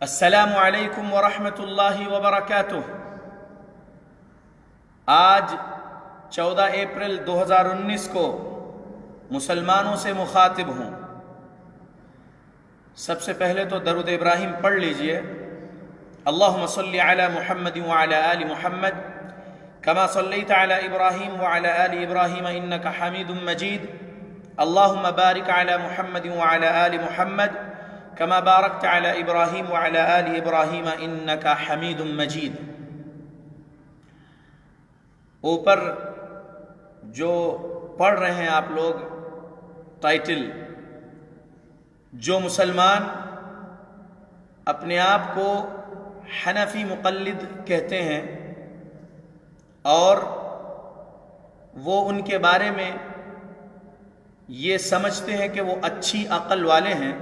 السلام علیکم ورحمۃ اللہ وبرکاتہ۔ آج 14 اپریل 2019 کو مسلمانوں سے مخاطب ہوں۔ سب سے پہلے تو درود ابراہیم پڑھ لیجئے۔ اللہم صلی علی محمد وعلی آل محمد کما صلیت علی ابراہیم وعلی آل ابراہیم انک حمید مجید۔ اللہم بارک علی محمد وعلی آل محمد کما بارکت علی ابراہیم وعلی آل ابراہیم انک حمید مجید۔ اوپر جو پڑھ رہے ہیں آپ لوگ ٹائٹل، جو مسلمان اپنے آپ کو حنفی مقلد کہتے ہیں اور وہ ان کے بارے میں یہ سمجھتے ہیں کہ وہ اچھی عقل والے ہیں،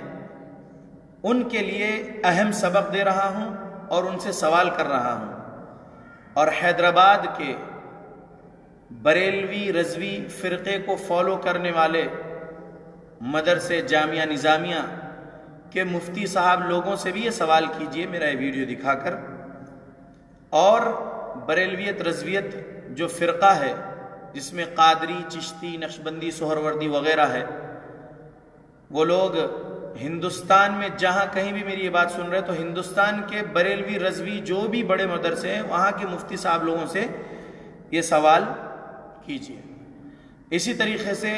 ان کے لیے اہم سبق دے رہا ہوں اور ان سے سوال کر رہا ہوں۔ اور حیدرآباد کے بریلوی رضوی فرقے کو فالو کرنے والے مدرسے جامعہ نظامیہ کے مفتی صاحب لوگوں سے بھی یہ سوال کیجئے میرا یہ ویڈیو دکھا کر۔ اور بریلویت رضویت جو فرقہ ہے جس میں قادری، چشتی، نقشبندی، سہروردی وغیرہ ہے، وہ لوگ ہندوستان میں جہاں کہیں بھی میری یہ بات سن رہے تو ہندوستان کے بریلوی رضوی جو بھی بڑے مدرسے ہیں وہاں کے مفتی صاحب لوگوں سے یہ سوال کیجئے۔ اسی طریقے سے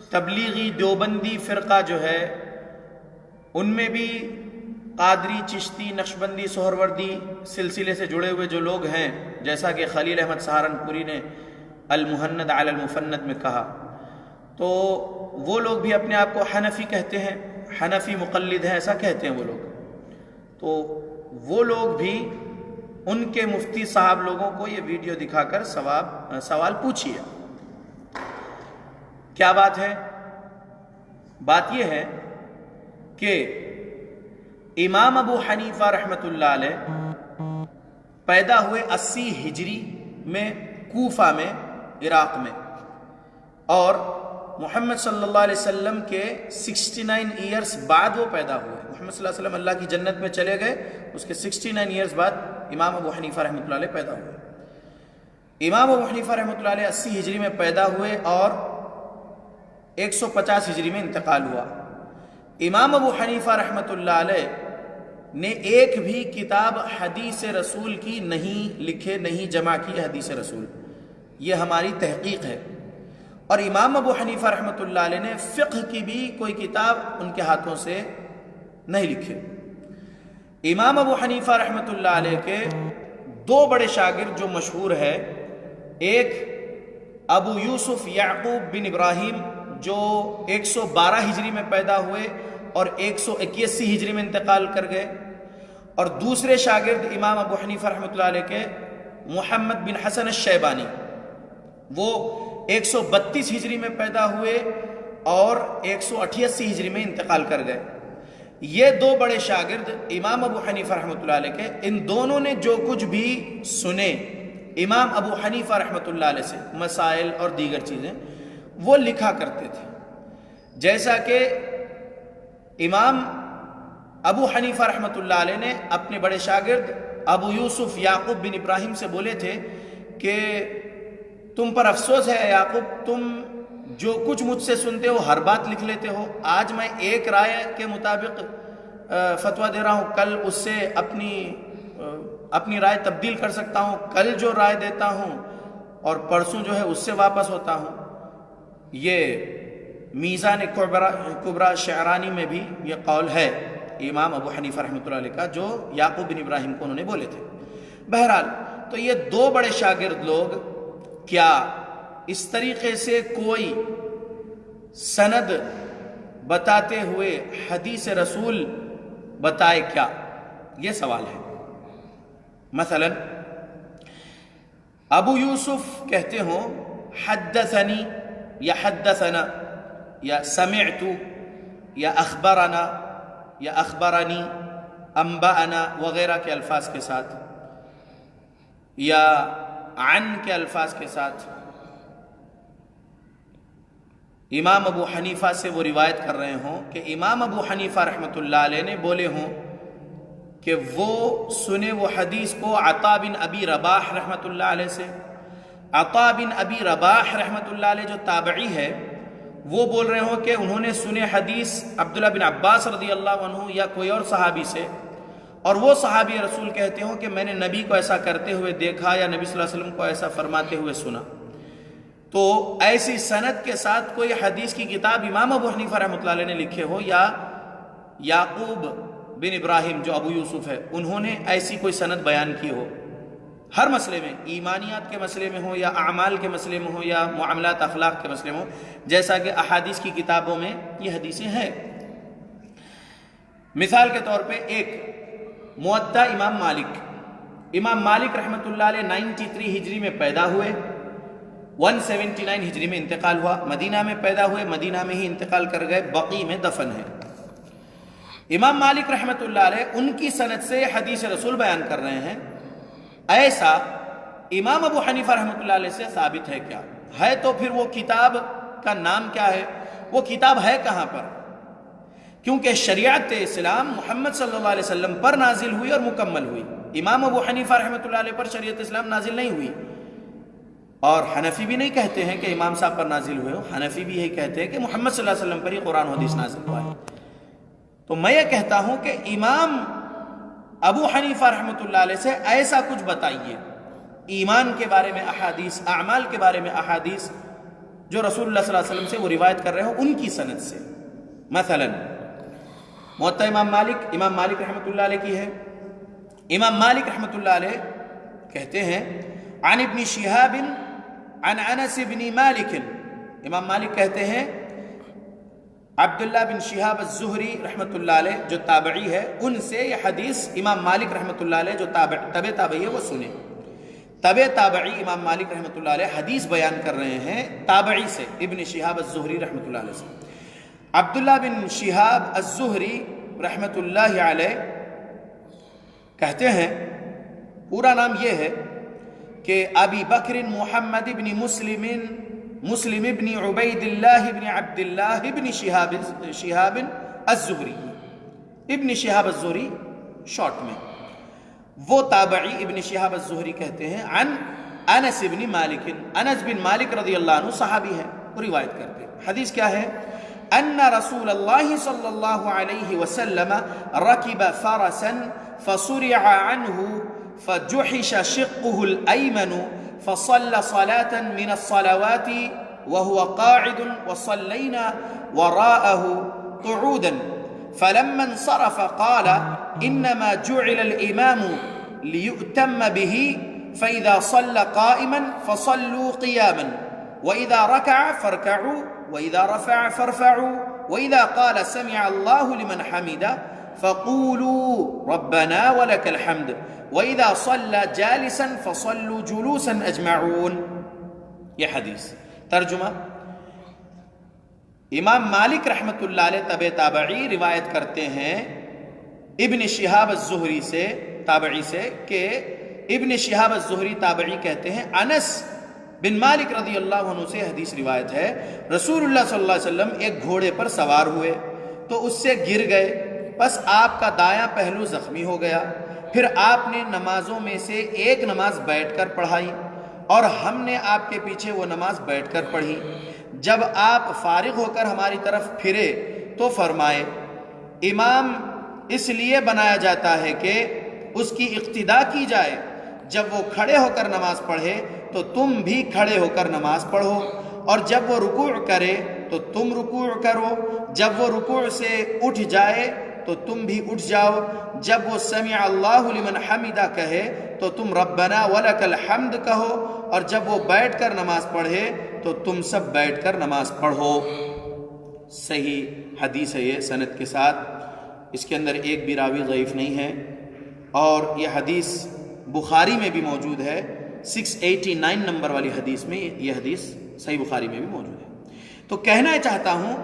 تبلیغی دیوبندی فرقہ جو ہے ان میں بھی قادری، چشتی، نقشبندی، سہروردی سلسلے سے جڑے ہوئے جو لوگ ہیں، جیسا کہ خلیل احمد سہارنپوری نے المہند علی المفند میں کہا، تو وہ لوگ بھی اپنے آپ کو حنفی کہتے ہیں، حنفی مقلد ہیں ایسا کہتے ہیں وہ لوگ۔ تو وہ لوگ بھی ان کے مفتی صاحب لوگوں کو یہ ویڈیو دکھا کر سوال پوچھیے۔ کیا بات ہے؟ بات یہ ہے کہ امام ابو حنیفہ رحمۃ اللہ علیہ پیدا ہوئے 80 ہجری میں کوفہ میں، عراق میں، اور محمد صلی اللہ علیہ وسلم کے 69 ایئرز بعد وہ پیدا ہوئے۔ محمد صلی اللہ علیہ وسلم اللہ کی جنت میں چلے گئے، اس کے 69 ایئرز بعد امام ابو حنیفہ رحمۃ اللہ علیہ پیدا ہوئے۔ امام ابو حنیفہ رحمۃ اللہ علیہ 80 ہجری میں پیدا ہوئے اور 150 ہجری میں انتقال ہوا۔ امام ابو حنیفہ رحمۃ اللہ علیہ نے ایک بھی کتاب حدیث رسول کی نہیں لکھے، نہیں جمع کی حدیث رسول، یہ ہماری تحقیق ہے۔ اور امام ابو حنیفہ رحمۃ اللہ علیہ نے فقہ کی بھی کوئی کتاب ان کے ہاتھوں سے نہیں لکھے۔ امام ابو حنیفہ رحمۃ اللہ علیہ کے دو بڑے شاگرد جو مشہور ہے، ایک ابو یوسف یعقوب بن ابراہیم جو 112 ہجری میں پیدا ہوئے اور 181 ہجری میں انتقال کر گئے، اور دوسرے شاگرد امام ابو حنیفہ رحمۃ اللہ علیہ کے محمد بن حسن الشیبانی، وہ 132 ہجری میں پیدا ہوئے اور 188 ہجری میں انتقال کر گئے۔ یہ دو بڑے شاگرد امام ابو حنیفہ رحمۃ اللہ علیہ کے، ان دونوں نے جو کچھ بھی سنے امام ابو حنیفہ رحمۃ اللہ علیہ سے، مسائل اور دیگر چیزیں، وہ لکھا کرتے تھے۔ جیسا کہ امام ابو حنیفہ رحمۃ اللہ علیہ نے اپنے بڑے شاگرد ابو یوسف یعقوب بن ابراہیم سے بولے تھے کہ تم پر افسوس ہے یعقوب، تم جو کچھ مجھ سے سنتے ہو ہر بات لکھ لیتے ہو۔ آج میں ایک رائے کے مطابق فتویٰ دے رہا ہوں، کل اس سے اپنی رائے تبدیل کر سکتا ہوں، کل جو رائے دیتا ہوں اور پرسوں جو ہے اس سے واپس ہوتا ہوں۔ یہ میزان کبریٰ شعرانی میں بھی یہ قول ہے امام ابو حنیفہ رحمۃ اللہ علیہ کا، جو یعقوب بن ابراہیم کو انہوں نے بولے تھے۔ بہرحال تو یہ دو بڑے شاگرد لوگ کیا اس طریقے سے کوئی سند بتاتے ہوئے حدیث رسول بتائے کیا؟ یہ سوال ہے۔ مثلا ابو یوسف کہتے ہوں حدثنی یا حدثنا یا سمعت یا اخبرنا یا اخبرنی، انبأنا وغیرہ کے الفاظ کے ساتھ، یا عن کے الفاظ کے ساتھ امام ابو حنیفہ سے وہ روایت کر رہے ہوں کہ امام ابو حنیفہ رحمۃ اللہ علیہ نے بولے ہوں کہ وہ سنے وہ حدیث کو عطا بن ابی رباح رحمۃ اللہ علیہ سے. عطا بن ابی رباح رحمۃ اللہ علیہ جو تابعی ہے وہ بول رہے ہوں کہ انہوں نے سنے حدیث عبداللہ بن عباس رضی اللہ عنہ یا کوئی اور صحابی سے، اور وہ صحابی رسول کہتے ہوں کہ میں نے نبی کو ایسا کرتے ہوئے دیکھا یا نبی صلی اللہ علیہ وسلم کو ایسا فرماتے ہوئے سنا. تو ایسی سند کے ساتھ کوئی حدیث کی کتاب امام ابو حنیفہ رحمۃ اللہ علیہ نے لکھے ہو یا یعقوب بن ابراہیم جو ابو یوسف ہے انہوں نے ایسی کوئی سند بیان کی ہو، ہر مسئلے میں، ایمانیات کے مسئلے میں ہو یا اعمال کے مسئلے میں ہو یا معاملات اخلاق کے مسئلے میں ہو، جیسا کہ احادیث کی کتابوں میں یہ حدیثیں ہیں. مثال کے طور پہ ایک موطا امام مالک رحمۃ اللہ علیہ 93 ہجری میں پیدا ہوئے، 179 ہجری میں انتقال ہوا، مدینہ میں پیدا ہوئے، مدینہ میں ہی انتقال کر گئے، بقیع میں دفن ہے. امام مالک رحمۃ اللہ علیہ ان کی سند سے حدیث رسول بیان کر رہے ہیں. ایسا امام ابو حنیفہ رحمۃ اللہ علیہ سے ثابت ہے کیا؟ ہے تو پھر وہ کتاب کا نام کیا ہے؟ وہ کتاب ہے کہاں پر؟ کیونکہ شریعت اسلام محمد صلی اللہ علیہ وسلم پر نازل ہوئی اور مکمل ہوئی. امام ابو حنیفہ رحمۃ اللہ علیہ پر شریعت اسلام نازل نہیں ہوئی. اور حنفی بھی نہیں کہتے ہیں کہ امام صاحب پر نازل ہوئے ہو، حنفی بھی یہی کہتے ہیں کہ محمد صلی اللہ علیہ وسلم پر ہی قرآن و حدیث نازل ہوا ہے. تو میں یہ کہتا ہوں کہ امام ابو حنیفہ رحمۃ اللہ علیہ سے ایسا کچھ بتائیے، ایمان کے بارے میں احادیث، اعمال کے بارے میں احادیث جو رسول اللہ صلی اللہ علیہ وسلم سے وہ روایت کر رہے ہو ان کی سند سے. مثلا موطا امام مالک رحمۃ اللہ علیہ کی ہے. امام مالک رحمۃ اللہ علیہ کہتے ہیں عن ابن شہاب عن انس بن مالک. امام مالک کہتے ہیں عبداللہ بن شہاب الزہری رحمۃ اللہ علیہ جو تابعی ہے ان سے یہ حدیث امام مالک رحمۃ اللہ علیہ جو تبع تابعی ہے وہ سنے. تبع تابعی امام مالک رحمۃ اللہ علیہ حدیث بیان کر رہے ہیں تابعی سے، ابن شہاب الزہری رحمۃ اللہ علیہ سے. عبداللہ بن شہاب الزہری رحمۃ اللہ علیہ کہتے ہیں پورا نام یہ ہے کہ ابی بکر محمد ابن مسلم ابن عبید اللہ ابن عبداللہ ابن شہاب الزہری. ابن شہاب الزہری شارٹ میں، وہ تابعی ابن شہاب الزہری کہتے ہیں عن انس بن مالک. انس بن مالک رضی اللہ عنہ صحابی ہے، وہ روایت کرتے ہیں. حدیث کیا ہے؟ ان رسول اللہ صلی اللہ علیہ وسلم رکب فرسا فصرع عنه فجحش شقه الأيمن فصلى صلاة من الصلوات وهو قاعد وصلينا وراءه قعودا فلما انصرف قال إنما جعل الإمام ليؤتم به فإذا صلى قائما فصلوا قياما وإذا ركع فاركعوا وإذا رفع فارفعوا وإذا قال سمع الله لمن حمده فقولوا ربنا ولك الحمد وإذا صلى جالسا فصلوا جلوسا أجمعون. یہ حدیث ترجمہ، امام مالک رحمۃ اللہ علیہ تبع تابعی روایت کرتے ہیں ابن شہاب الزہری سے، تابعی سے، کہ ابن شہاب الزہری تابعی کہتے ہیں انس بن مالک رضی اللہ عنہ سے حدیث روایت ہے رسول اللہ صلی اللہ علیہ وسلم ایک گھوڑے پر سوار ہوئے تو اس سے گر گئے، بس آپ کا دایاں پہلو زخمی ہو گیا. پھر آپ نے نمازوں میں سے ایک نماز بیٹھ کر پڑھائی اور ہم نے آپ کے پیچھے وہ نماز بیٹھ کر پڑھی. جب آپ فارغ ہو کر ہماری طرف پھرے تو فرمائے امام اس لیے بنایا جاتا ہے کہ اس کی اقتداء کی جائے، جب وہ کھڑے ہو کر نماز پڑھے تو تم بھی کھڑے ہو کر نماز پڑھو، اور جب وہ رکوع کرے تو تم رکوع کرو، جب وہ رکوع سے اٹھ جائے تو تم بھی اٹھ جاؤ، جب وہ سمع اللہ لمن حمدہ کہے تو تم ربنا ولک الحمد کہو، اور جب وہ بیٹھ کر نماز پڑھے تو تم سب بیٹھ کر نماز پڑھو. صحیح حدیث ہے یہ سند کے ساتھ، اس کے اندر ایک بھی راوی ضعیف نہیں ہے، اور یہ حدیث بخاری میں بھی موجود ہے. 689 نمبر والی حدیث میں یہ حدیث صحیح بخاری میں بھی موجود ہے. تو کہنا چاہتا ہوں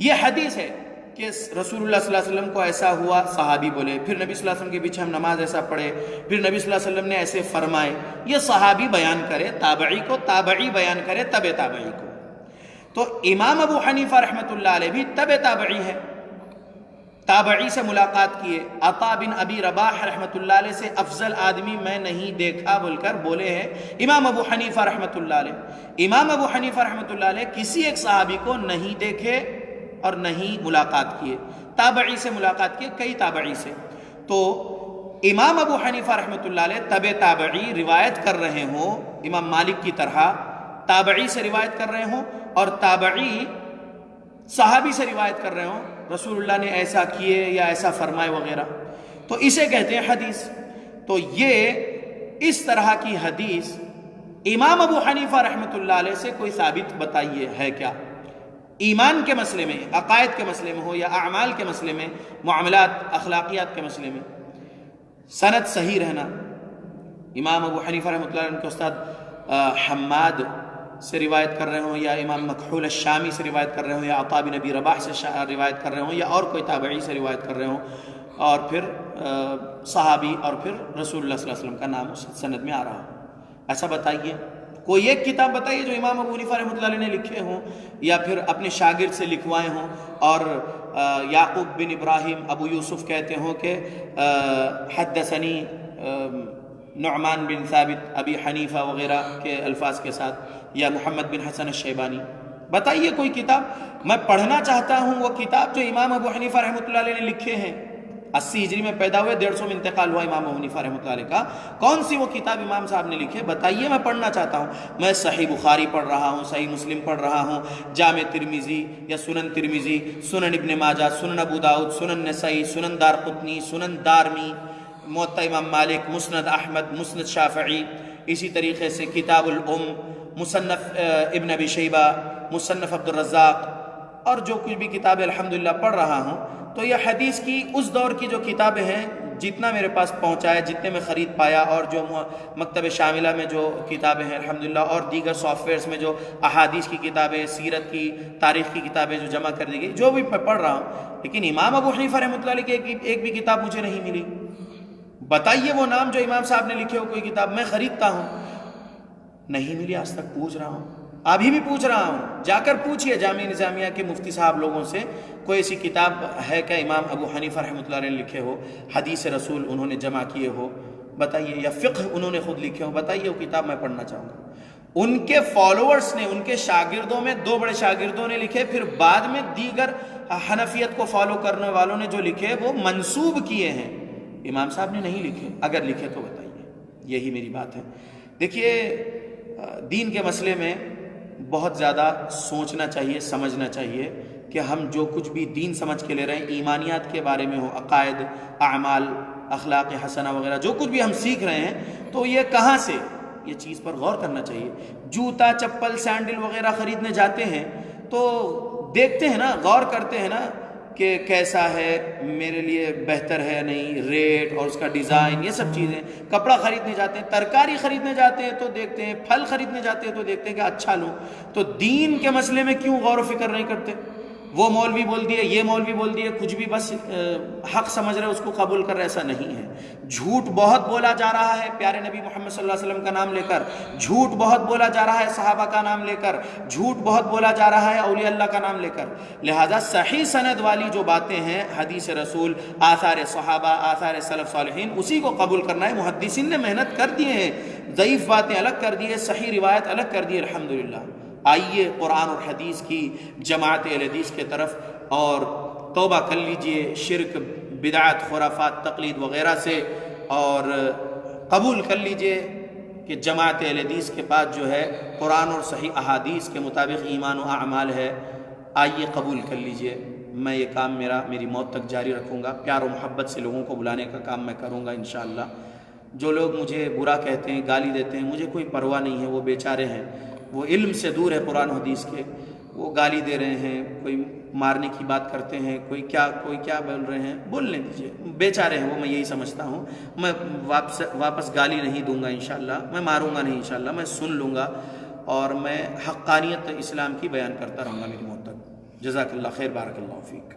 یہ حدیث ہے کہ رسول اللہ صلی اللہ علیہ وسلم کو ایسا ہوا، صحابی بولے، پھر نبی صلی اللہ علیہ وسلم کے پیچھے ہم نماز ایسا پڑھے، پھر نبی صلی اللہ علیہ وسلم نے ایسے فرمائے. یہ صحابی بیان کرے تابعی کو، تابعی بیان کرے تبع تابعی کو. تو امام ابو حنیفہ رحمۃ اللہ علیہ بھی تبع تابعی ہے، تابعی سے ملاقات کیے، عطا بن ابی رباح رحمۃ اللہ علیہ سے افضل آدمی میں نہیں دیکھا بول کر بولے ہیں امام ابو حنیفہ رحمۃ اللہ علیہ۔ امام ابو حنیفہ رحمۃ اللہ علیہ کسی ایک صحابی کو نہیں دیکھے اور نہیں ملاقات کیے، تابعی سے ملاقات کیے، کئی تابعی سے۔ تو امام ابو حنیفہ رحمۃ اللہ علیہ تبع تابعی روایت کر رہے ہوں، امام مالک کی طرح تابعی سے روایت کر رہے ہوں، اور تابعی صحابی سے روایت کر رہے ہوں رسول اللہ نے ایسا کیے یا ایسا فرمائے وغیرہ، تو اسے کہتے ہیں حدیث۔ تو یہ اس طرح کی حدیث امام ابو حنیفہ رحمۃ اللہ علیہ سے کوئی ثابت بتائیے ہے کیا؟ ایمان کے مسئلے میں، عقائد کے مسئلے میں ہو یا اعمال کے مسئلے میں، معاملات اخلاقیات کے مسئلے میں سند صحیح رہنا۔ امام ابو حنیفہ رحمۃ اللہ علیہ کے استاد حماد سے روایت کر رہے ہوں، یا امام مکحول الشامی سے روایت کر رہے ہوں، یا عطا بن ابی رباح سے روایت کر رہے ہوں، یا اور کوئی تابعی سے روایت کر رہے ہوں، اور پھر صحابی اور پھر رسول اللہ صلی اللہ علیہ وسلم کا نام اس سند میں آ رہا ہو، ایسا بتائیے۔ کوئی ایک کتاب بتائیے جو امام ابو حنیفہ رحمۃ اللہ علیہ نے لکھے ہوں یا پھر اپنے شاگرد سے لکھوائے ہوں، اور یعقوب بن ابراہیم ابو یوسف کہتے ہوں کہ حدثنی نعمان بن ثابت ابی حنیفہ وغیرہ کے الفاظ کے ساتھ، یا محمد بن حسن الشیبانی، بتائیے کوئی کتاب۔ میں پڑھنا چاہتا ہوں وہ کتاب جو امام ابو حنیفہ رحمۃ اللہ علیہ نے لکھے ہیں۔ 80 ہجری میں پیدا ہوئے، 150 میں انتقال ہوا امام ابو حنیفہ رحمۃ اللہ علیہ کا، کون سی وہ کتاب امام صاحب نے لکھی ہے بتائیے، میں پڑھنا چاہتا ہوں۔ میں صحیح بخاری پڑھ رہا ہوں، صحیح مسلم پڑھ رہا ہوں، جامع ترمذی یا سنن ترمذی، سنن ابن ماجہ، سنن ابو داؤد، سنن نسائی، سنن دارقطنی، سنن دارمی، موطا امام مالک، مسند احمد، مسند شافعی، اسی طریقے سے کتاب الام، مصنف ابن ابی شیبہ، مصنف عبد الرزاق، اور جو کچھ بھی کتابیں الحمدللہ پڑھ رہا ہوں، تو یہ حدیث کی اس دور کی جو کتابیں ہیں، جتنا میرے پاس پہنچا ہے، جتنے میں خرید پایا، اور جو مکتب شاملہ میں جو کتابیں ہیں الحمدللہ، اور دیگر سافٹ ویئرز میں جو احادیث کی کتابیں، سیرت کی، تاریخ کی کتابیں جو جمع کر دی گئی، جو بھی میں پڑھ رہا ہوں، لیکن امام ابو حنیفہ رحمۃ اللہ علیہ کی ایک بھی کتاب مجھے نہیں ملی۔ بتائیے وہ نام جو امام صاحب نے لکھے ہو، کوئی کتاب میں خریدتا ہوں، نہیں ملی، آج تک پوچھ رہا ہوں، ابھی بھی پوچھ رہا ہوں، جا کر پوچھئے جامعہ نظامیہ کے مفتی صاحب لوگوں سے، کوئی ایسی کتاب ہے کہ امام ابو حنیفہ رحمۃ اللہ علیہ نے لکھے ہو، حدیث رسول انہوں نے جمع کیے ہو، بتائیے، یا فقہ انہوں نے خود لکھے ہو، بتائیے وہ کتاب میں پڑھنا چاہوں گا۔ ان کے فالوورز نے، ان کے شاگردوں میں 2 بڑے شاگردوں نے لکھے، پھر بعد میں دیگر حنفیت کو فالو کرنے والوں نے جو لکھے وہ منسوب کیے ہیں، امام صاحب نے نہیں لکھے، اگر لکھے تو بتائیے، یہی میری بات ہے۔ دیکھیے، دین کے مسئلے میں بہت زیادہ سوچنا چاہیے، سمجھنا چاہیے کہ ہم جو کچھ بھی دین سمجھ کے لے رہے ہیں، ایمانیات کے بارے میں ہو، عقائد، اعمال، اخلاق حسنہ وغیرہ، جو کچھ بھی ہم سیکھ رہے ہیں، تو یہ کہاں سے، یہ چیز پر غور کرنا چاہیے۔ جوتا، چپل، سینڈل وغیرہ خریدنے جاتے ہیں تو دیکھتے ہیں نا، غور کرتے ہیں نا کہ کیسا ہے، میرے لیے بہتر ہے نہیں، ریٹ اور اس کا ڈیزائن، یہ سب چیزیں۔ کپڑا خریدنے جاتے ہیں، ترکاری خریدنے جاتے ہیں تو دیکھتے ہیں، پھل خریدنے جاتے ہیں تو دیکھتے ہیں کہ اچھا لوں۔ تو دین کے مسئلے میں کیوں غور و فکر نہیں کرتے؟ وہ مولوی بول دیے، یہ مولوی بول دیے، کچھ بھی بس حق سمجھ رہے اس کو قبول کر رہے، ایسا نہیں ہے۔ جھوٹ بہت بولا جا رہا ہے پیارے نبی محمد صلی اللہ علیہ وسلم کا نام لے کر، جھوٹ بہت بولا جا رہا ہے صحابہ کا نام لے کر، جھوٹ بہت بولا جا رہا ہے اولیاء اللہ کا نام لے کر۔ لہذا صحیح سند والی جو باتیں ہیں، حدیث رسول، آثار صحابہ، آثار سلف صالحین، اسی کو قبول کرنا ہے۔ محدثین نے محنت کر دیے ہیں، ضعیف باتیں الگ کر دیے، صحیح روایت الگ کر دی، الحمدللہ۔ آئیے قرآن اور حدیث کی جماعت اہل حدیث کے طرف اور توبہ کر لیجئے شرک، بدعت، خرافات، تقلید وغیرہ سے، اور قبول کر لیجئے کہ جماعت اہل حدیث کے پاس جو ہے قرآن اور صحیح احادیث کے مطابق ایمان و اعمال ہے۔ آئیے قبول کر لیجئے۔ میں یہ کام میری موت تک جاری رکھوں گا، پیار و محبت سے لوگوں کو بلانے کا کام میں کروں گا انشاءاللہ۔ جو لوگ مجھے برا کہتے ہیں، گالی دیتے ہیں، مجھے کوئی پرواہ نہیں ہے، وہ بیچارے ہیں، وہ علم سے دور ہے قرآن و حدیث کے، وہ گالی دے رہے ہیں، کوئی مارنے کی بات کرتے ہیں، کوئی کیا بول رہے ہیں، بولنے دیجیے، بیچارے ہیں وہ، میں یہی سمجھتا ہوں۔ میں واپس گالی نہیں دوں گا انشاءاللہ، میں ماروں گا نہیں انشاءاللہ، میں سن لوں گا، اور میں حقانیت اسلام کی بیان کرتا رہوں گا میری موت تک۔ جزاک اللہ خیر، بارک اللہ فیک۔